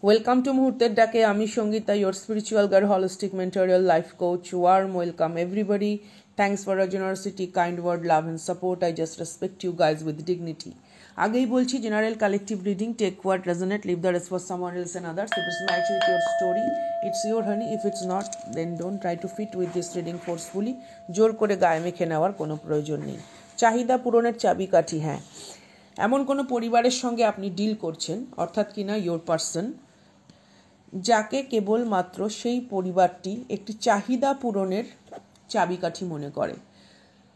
Welcome to মুহূর্তের ডাকে। আমি Sangeeta, your spiritual guide, holistic mentorial life coach. Warm welcome everybody. Thanks for your generosity, kind word, love and support. I just respect you guys with dignity. আগেই বলছি, general collective reading, take what resonate, leave the rest for someone else and others. If it's match with your story, it's your honey. If it's not, then don't try to fit with this reading forcefully. জোর করে গায়ে মেখে নেওয়ার কোনো প্রয়োজন নেই. চাহিদা পূরণের চাবিকাঠি। হ্যাঁ, এমন কোনো পরিবারের সঙ্গে আপনি ডিল করছেন, অর্থাৎ কিনা ইয়োর পার্সন, যাকে কেবলমাত্র সেই পরিবারটি একটি চাহিদা পূরণের চাবিকাঠি মনে করে,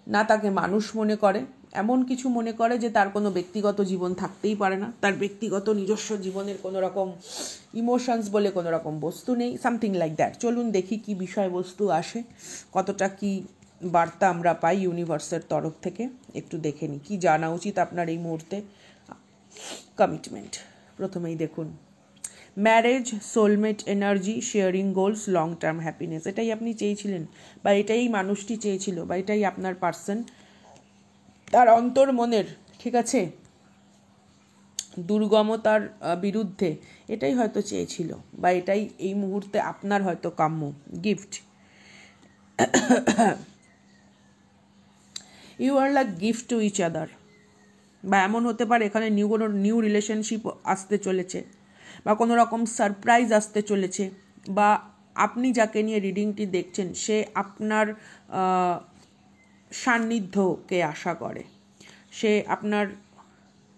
না তাকে মানুষ মনে করে, এমন কিছু মনে করে যে তার কোনো ব্যক্তিগত জীবন থাকতেই পারে না, তার ব্যক্তিগত নিজস্ব জীবনের কোনো রকম ইমোশনস বলে কোনো রকম বস্তু নেই, সামথিং লাইক দ্যাট। চলুন দেখি কি বিষয়বস্তু আসে, কতটা কি বার্তা আমরা পাই ইউনিভার্সের তরফ থেকে, একটু দেখে নিই কী জানা উচিত আপনার এই মুহূর্তে। কমিটমেন্ট প্রথমেই দেখুন, marriage, soulmate energy, sharing goals, long term happiness. এটাই আপনি চেয়েছিলেন, বা এটাই মানুষটি চেয়েছিল, বা এটাই আপনার পার্সন তার অন্তর মনের, ঠিক আছে, দুর্গমতার বিরুদ্ধে এটাই হয়তো চেয়েছিল, বা এটাই এই মুহূর্তে আপনার হয়তো কাম্য। Gift, you are like gift to each other, বা এমন হতে পারে এখানে কোনো নিউ রিলেশনশিপ আসতে চলেছে, বা কোনো রকম সারপ্রাইজ আসতে চলেছে, বা আপনি যাকে নিয়ে রিডিংটি দেখছেন সে আপনার সান্নিধ্যকে আশা করে, সে আপনার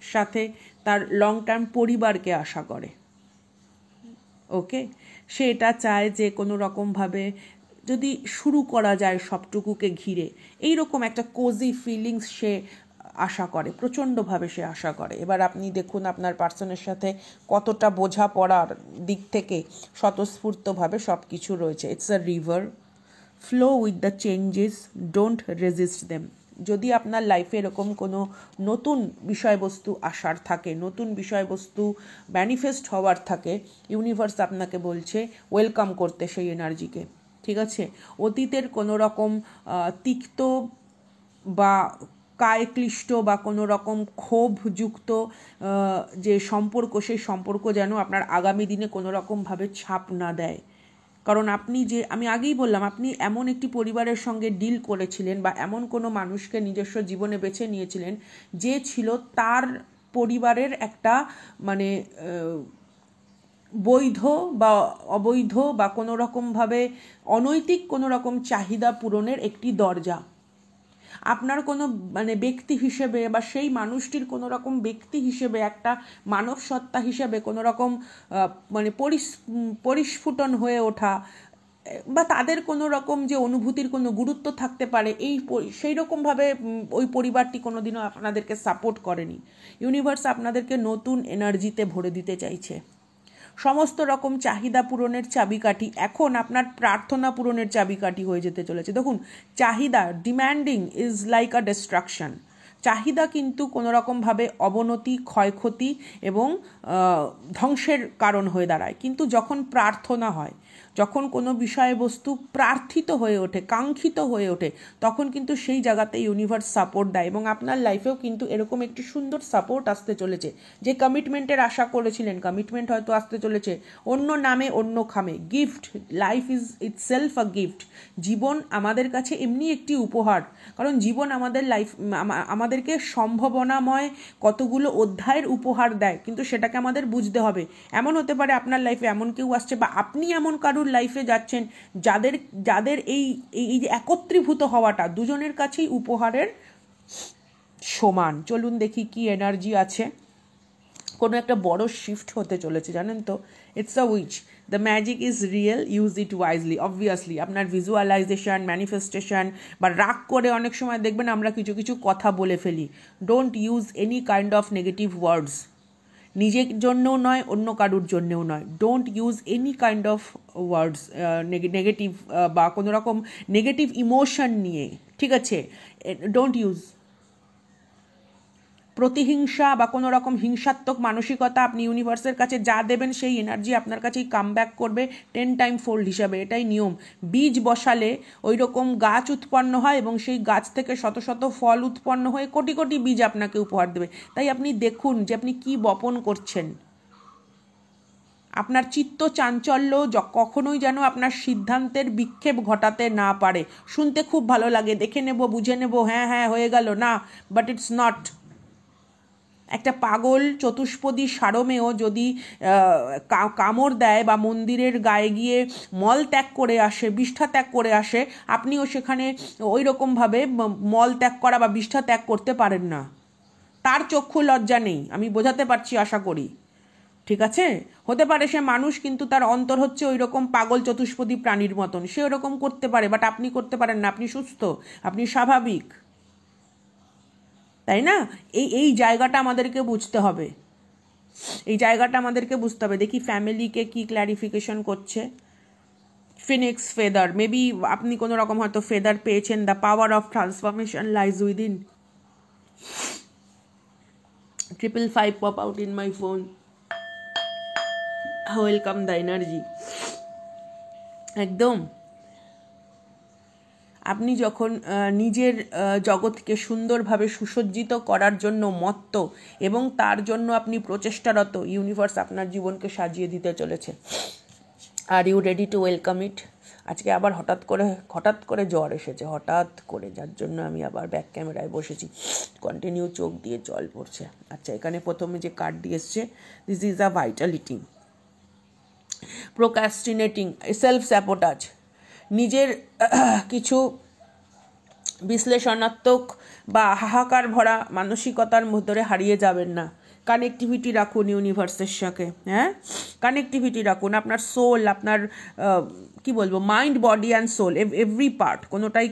সাথে তার লং টার্ম পরিবারকে আশা করে। ওকে, সে এটা চায় যে কোনো রকমভাবে যদি শুরু করা যায় সবটুকুকে ঘিরে, এইরকম একটা কোজি ফিলিংস সে আশা করে, প্রচণ্ডভাবে সে আশা করে। এবার আপনি দেখুন আপনার পার্সনের সাথে কতটা বোঝাপড়ার দিক থেকে স্বতঃস্ফূর্তভাবে সব কিছু রয়েছে। It's a river, flow with the changes, don't resist them. যদি আপনার লাইফে এরকম কোনো নতুন বিষয়বস্তু আসার থাকে, নতুন বিষয়বস্তু ম্যানিফেস্ট হওয়ার থাকে, ইউনিভার্স আপনাকে বলছে ওয়েলকাম করতে সেই এনার্জিকে, ঠিক আছে। অতীতের কোনো রকম তিক্ত বা কায়ক্লিষ্ট বা কোনো রকম ক্ষোভযুক্ত যে সম্পর্ক, সেই সম্পর্ক যেন আপনার আগামী দিনে কোনো রকমভাবে ছাপ না দেয়। কারণ আপনি যে, আমি আগেই বললাম, আপনি এমন একটি পরিবারের সঙ্গে ডিল করেছিলেন, বা এমন কোনো মানুষকে নিজস্ব জীবনে বেছে নিয়েছিলেন যে ছিল তার পরিবারের একটা মানে বৈধ বা অবৈধ বা কোনো রকমভাবে অনৈতিক কোনো রকম চাহিদা পূরণের একটি দরজা। আপনার কোনো মানে ব্যক্তি হিসেবে, বা সেই মানুষটির কোনো রকম ব্যক্তি হিসেবে, একটা মানব সত্তা হিসেবে কোনো রকম মানে পরিস্ফুটন হয়ে ওঠা, বা তাদের কোনো রকম যে অনুভূতির কোনো গুরুত্ব থাকতে পারে, সেই রকমভাবে ওই পরিবারটি কোনো দিনও আপনাদেরকে সাপোর্ট করেনি। ইউনিভার্স আপনাদেরকে নতুন এনার্জিতে ভরে দিতে চাইছে। সমস্ত রকম চাহিদা পূরণের চাবিকাঠি এখন আপনার প্রার্থনা পূরণের চাবিকাঠি হয়ে যেতে চলেছে। দেখুন, চাহিদা, demanding is like a destruction. চাহিদা কিন্তু কোনো রকমভাবে অবনতি, ক্ষয়ক্ষতি এবং ধ্বংসের কারণ হয়ে দাঁড়ায়। কিন্তু যখন প্রার্থনা হয়, যখন কোনো বিষয়বস্তু প্রার্থিত হয়ে ওঠে, কাঙ্ক্ষিত হয়ে ওঠে, তখন কিন্তু সেই জায়গাতে ইউনিভার্স সাপোর্ট দেয়। এবং আপনার লাইফেও কিন্তু এরকম একটি সুন্দর সাপোর্ট আসতে চলেছে। যে কমিটমেন্টের আশা করেছিলেন, কমিটমেন্ট হয়তো আসতে চলেছে অন্য নামে, অন্য খামে। Gift, life is itself a gift. জীবন আমাদের কাছে এমনি একটি উপহার, কারণ জীবন আমাদের আমাদেরকে সম্ভাবনাময় কতগুলো অধ্যায়ের উপহার দেয়, কিন্তু সেটাকে আমাদের বুঝতে হবে। এমন হতে পারে আপনার লাইফে এমন কেউ আসছে, বা আপনি এমন কারুর লাইফে যাচ্ছেন যাদের এই যে একত্রীভূত হওয়াটা দুজনের কাছেই উপহারের সমান। চলুন দেখি কি এনার্জি আছে। কোনো একটা বড় শিফট হতে চলেছে, জানেন তো। It's a which, the magic is real, use it wisely. Obviously আপনার ভিজুয়ালাইজেশন, ম্যানিফেস্টেশন, বা রাগ করে অনেক সময় দেখবেন আমরা কিছু কিছু কথা বলে ফেলি। Don't use any kind of negative words, নিজের জন্যও নয়, অন্য কারুর জন্যও নয়। Don't use any kind of words negative, বা কোনো রকম নেগেটিভ ইমোশন নিয়ে, ঠিক আছে। ডোন্ট ইউজ প্রতিহিংসা বা কোনো রকম হিংসাত্মক মানসিকতা। আপনি ইউনিভার্সের কাছে যা দেবেন সেই এনার্জি আপনার কাছেই কাম ব্যাক করবে 10 টাইম ফোল্ড হিসাবে। এটাই নিয়ম। বীজ বসালে ওই রকম গাছ উৎপন্ন হয়, এবং সেই গাছ থেকে শত শত ফল উৎপন্ন হয়ে কোটি কোটি বীজ আপনাকে উপহার দেবে। তাই আপনি দেখুন যে আপনি কি বপন করছেন। আপনার চিত্ত চাঞ্চল্য কখনোই যেন আপনার সিদ্ধান্তের বিক্ষেপ ঘটাতে না পারে। শুনতে খুব ভালো লাগে, দেখে নেব, বুঝে নেব, হ্যাঁ হ্যাঁ হয়ে গেল, না, বাট ইটস নট। একটা পাগল চতুষ্পদী সারমেয় যদি কামড় দেয় বা মন্দিরের গায়ে গিয়ে মল ত্যাগ করে আসে, বিষ্ঠা ত্যাগ করে আসে, আপনিও সেখানে ওই রকমভাবে মল ত্যাগ করা বা বিষ্ঠা ত্যাগ করতে পারেন না। তার চক্ষু লজ্জা নেই, আমি বোঝাতে পারছি আশা করি, ঠিক আছে? হতে পারে সে মানুষ, কিন্তু তার অন্তর হচ্ছে ওই রকম পাগল চতুষ্পদী প্রাণীর মতন, সে ওরকম করতে পারে, বাট আপনি করতে পারেন না, আপনি সুস্থ, আপনি স্বাভাবিক, তাই না? এই জায়গাটা আমাদেরকে বুঝতে হবে, এই জায়গাটা আমাদেরকে বুঝতে হবে। দেখি ফ্যামিলিকে কি ক্ল্যারিফিকেশন করছে। ফিনিক্স ফেদার, মেবি আপনি কোনো রকম হয়তো ফেদার পেয়েছেন। The power of transformation lies within. 555 pop out in my phone. Welcome the energy. একদম আপনি যখন নিজের জগৎকে সুন্দরভাবে সুসজ্জিত করার জন্য মত্ত এবং তার জন্য আপনি প্রচেষ্টারত, ইউনিভার্স আপনার জীবনকে সাজিয়ে দিতে চলেছে। Are you ready to welcome it? আজকে আবার হঠাৎ করে জ্বর এসেছে, হঠাৎ করে, যার জন্য আমি আবার ব্যাক ক্যামেরায় বসেছি, কন্টিনিউ চোখ দিয়ে জল পড়ছে। আচ্ছা, এখানে প্রথমে যে কার্ড দিয়ে এসছে, this is a vitality, procrastinating, self sabotage, নিজের কিছু বিশ্লেষণাত্মক বা হাহাকার ভরা মানসিকতার মধ্যে হারিয়ে যাবেন না। কানেক্টিভিটি রাখুন ইউনিভার্সের সাথে, হ্যাঁ, কানেক্টিভিটি রাখুন। আপনার সোল, আপনার কি বলবো, mind, body and soul, every part,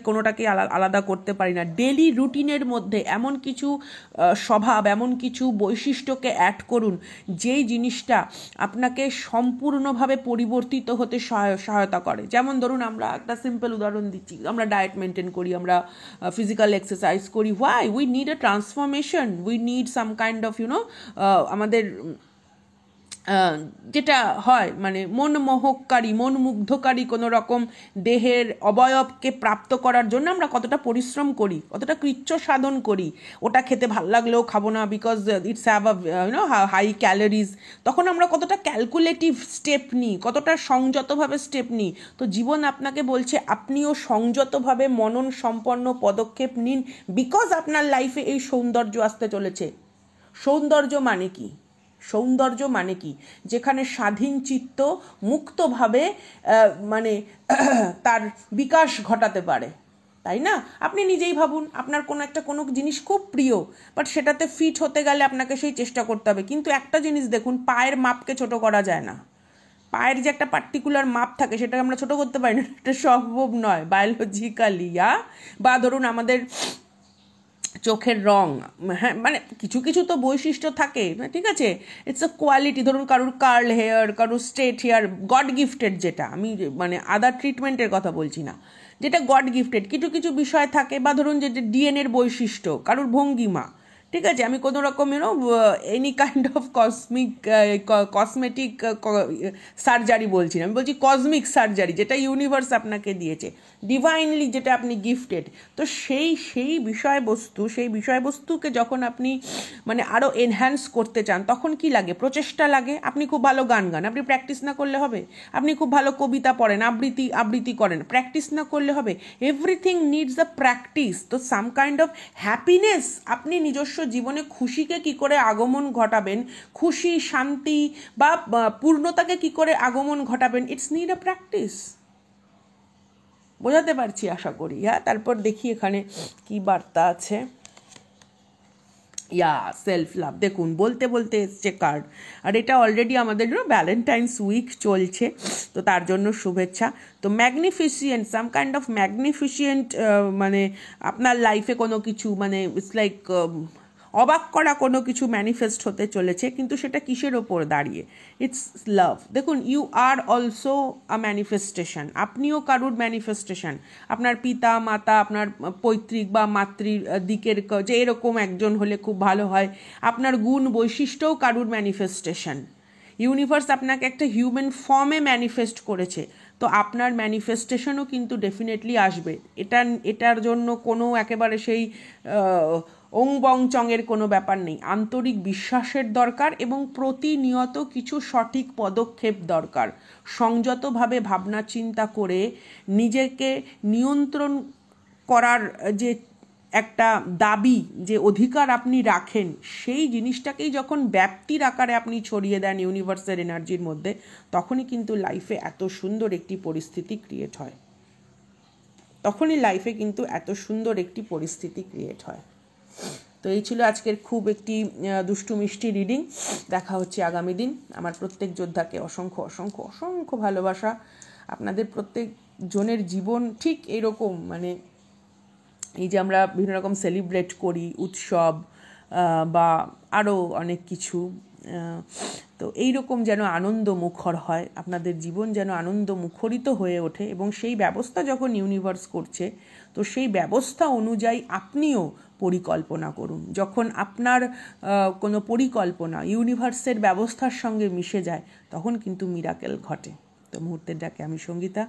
কোনোটাকে আলাদা করতে পারি না। ডেলি রুটিনের মধ্যে এমন কিছু স্বভাব, এমন কিছু বৈশিষ্ট্যকে অ্যাড করুন যেই জিনিসটা আপনাকে সম্পূর্ণভাবে পরিবর্তিত হতে সহায়তা করে। যেমন ধরুন, আমরা একটা সিম্পল উদাহরণ দিচ্ছি, আমরা ডায়েট মেনটেন করি, আমরা ফিজিক্যাল এক্সারসাইজ করি। Why? We need a transformation, we need some kind of আমাদের যেটা হয় মানে মনমোহককারী, মনমুগ্ধকারী কোনো রকম দেহের অবয়বকে প্রাপ্ত করার জন্য আমরা কতটা পরিশ্রম করি, কতটা কৃচ্ছ সাধন করি। ওটা খেতে ভালো লাগলেও খাবো না, because it's have high calories. তখন আমরা কতটা ক্যালকুলেটিভ স্টেপ নিই, কতটা সংযতভাবে স্টেপ নিই। তো জীবন আপনাকে বলছে আপনিও সংযতভাবে মনন সম্পন্ন পদক্ষেপ নিন, বিকজ আপনার লাইফে এই সৌন্দর্য আসতে চলেছে। সৌন্দর্য মানে কি? সৌন্দর্য মানে কি? যেখানে স্বাধীন চিত্ত মুক্তভাবে মানে তার বিকাশ ঘটাতে পারে, তাই না? আপনি নিজেই ভাবুন, আপনার কোনো জিনিস খুব প্রিয়, বাট সেটাতে ফিট হতে গেলে আপনাকে সেই চেষ্টা করতে হবে। কিন্তু একটা জিনিস দেখুন, পায়ের মাপকে ছোট করা যায় না। পায়ের যে একটা পার্টিকুলার মাপ থাকে, সেটাকে আমরা ছোট করতে পারি না, এটা সম্ভব নয় বায়োলজিক্যালি। বা ধরুন আমাদের চোখের রং, হ্যাঁ, মানে কিছু কিছু তো বৈশিষ্ট্য থাকে, ঠিক আছে, ইটস আ কোয়ালিটি। ধরুন কারুর কার্ল হেয়ার, কারুর স্ট্রেট হেয়ার, গড গিফটেড, যেটা আমি মানে আদার ট্রিটমেন্টের কথা বলছি না, যেটা গড গিফটেড। কিছু কিছু বিষয় থাকে, বা ধরুন যে ডিএনএর বৈশিষ্ট্য, কারুর ভঙ্গিমা, ঠিক আছে। আমি কোনো রকম any kind of cosmetic surgery বলছি না, আমি বলছি কসমিক সার্জারি, যেটা ইউনিভার্স আপনাকে দিয়েছে, ডিভাইনলি যেটা আপনি গিফটেড। তো সেই বিষয়বস্তুকে যখন আপনি মানে আরও এনহ্যান্স করতে চান, তখন কি লাগে? প্রচেষ্টা লাগে। আপনি খুব ভালো গান গান, আপনি প্র্যাকটিস না করলে হবে। আপনি খুব ভালো কবিতা পড়েন, আবৃত্তি করেন, প্র্যাকটিস না করলে হবে। Everything needs a practice. তো সাম কাইন্ড অফ হ্যাপিনেস, আপনি নিজস্ব জীবনে খুশিকে কি করে আগমন ঘটাবেন, খুশি, শান্তি বা পূর্ণতাকে কি করে আগমন ঘটাবেন, ইটস নিড আ প্র্যাকটিস। বোঝাতে পারছি আশা করি, হ্যাঁ। তারপর দেখি এখানে কি বার্তা আছে। সেলফ লাভ, দেখুন বলতে বলতে এসছে কার্ড। আর এটা অলরেডি আমাদের ভ্যালেন্টাইন্স উইক চলছে, তো তার জন্য শুভেচ্ছা। তো ম্যাগনিফিসিয়েন্ট, সাম কাইন্ড অফ ম্যাগনিফিসিয়েন্ট, মানে আপনার লাইফে কোনো কিছু মানে ইটস লাইক অবাক করা কোনো কিছু ম্যানিফেস্ট হতে চলেছে। কিন্তু সেটা কিসের ওপর দাঁড়িয়ে? It's love. দেখুন, you are also a manifestation, আপনিও কারুর ম্যানিফেস্টেশন। আপনার পিতা মাতা, আপনার পৈতৃক বা মাতৃ দিকের যে এরকম একজন হলে খুব ভালো হয়। আপনার গুণ বৈশিষ্ট্যও কারুর ম্যানিফেস্টেশন। ইউনিভার্স আপনাকে একটা হিউম্যান ফর্মে ম্যানিফেস্ট করেছে, তো আপনার ম্যানিফেস্টেশনও কিন্তু ডেফিনেটলি আসবে। এটার জন্য কোনো একেবারে সেই ওং বং চঙের কোনো ব্যাপার নেই, আন্তরিক বিশ্বাসের দরকার এবং প্রতিনিয়ত কিছু সঠিক পদক্ষেপ দরকার। সংযতভাবে ভাবনা চিন্তা করে নিজেকে নিয়ন্ত্রণ করার যে একটা দাবি, যে অধিকার আপনি রাখেন, সেই জিনিসটাকেই যখন ব্যাপ্তির আকারে আপনি ছড়িয়ে দেন ইউনিভার্সের এনার্জির মধ্যে, তখনই কিন্তু লাইফে এত সুন্দর একটি পরিস্থিতি ক্রিয়েট হয়। তো এই ছিল আজকের খুব একটি দুষ্টু মিষ্টি রিডিং। দেখা হচ্ছে আগামী দিন। আমার প্রত্যেক যোদ্ধাকে অসংখ্য অসংখ্য অসংখ্য ভালোবাসা। আপনাদের প্রত্যেক জনের জীবন ঠিক এরকম, মানে এই যে আমরা বিভিন্ন রকম সেলিব্রেট করি, উৎসব বা আরও অনেক কিছু, তো এইরকম যেন আনন্দ মুখর হয়, আপনাদের জীবন যেন আনন্দ মুখরিত হয়ে ওঠে। এবং সেই ব্যবস্থা যখন ইউনিভার্স করছে, তো সেই ব্যবস্থা অনুযায়ী আপনিও পরিকল্পনা করুন। যখন আপনার কোনো পরিকল্পনা ইউনিভার্সের ব্যবস্থার সঙ্গে মিশে যায়, তখন কিন্তু মিরাকেল ঘটে। তো মুহূর্তের ডাকে আমি Sangeeta.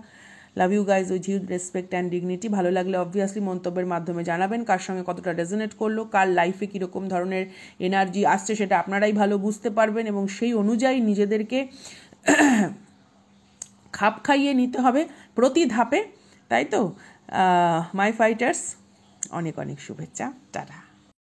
Love you guys with huge respect and dignity. ভালো লাগলে অবভিয়াসলি মন্তব্যের মাধ্যমে জানাবেন কার সঙ্গে কতটা রেজোনেট করলো, কার লাইফে কীরকম ধরনের এনার্জি আসছে, সেটা আপনারাই ভালো বুঝতে পারবেন এবং সেই অনুযায়ী নিজেদেরকে খাপ খাইয়ে নিতে হবে প্রতি ধাপে, তাই তো? মাই ফাইটার্স, অনেক অনেক শুভেচ্ছা। টাটা।